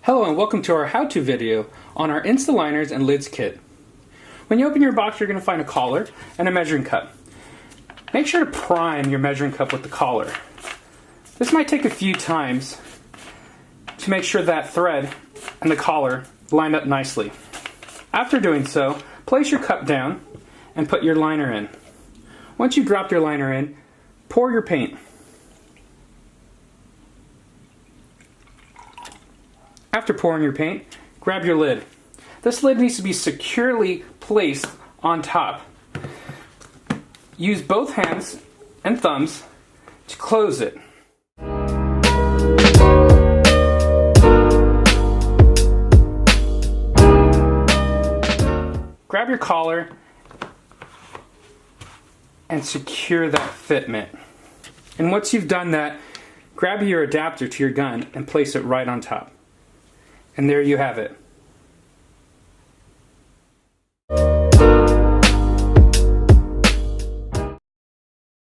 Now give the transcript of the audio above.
Hello and welcome to our how-to video on our Insta liners and lids kit. When you open your box, you're going to find a collar and a measuring cup. Make sure to prime your measuring cup with the collar. This might take a few times to make sure that thread and the collar line up nicely. After doing so, place your cup down and put your liner in. Once you drop your liner in, pour your paint. After pouring your paint, grab your lid. This lid needs to be securely placed on top. Use both hands and thumbs to close it. Grab your collar and secure that fitment. And once you've done that, grab your adapter to your gun and place it right on top. And there you have it.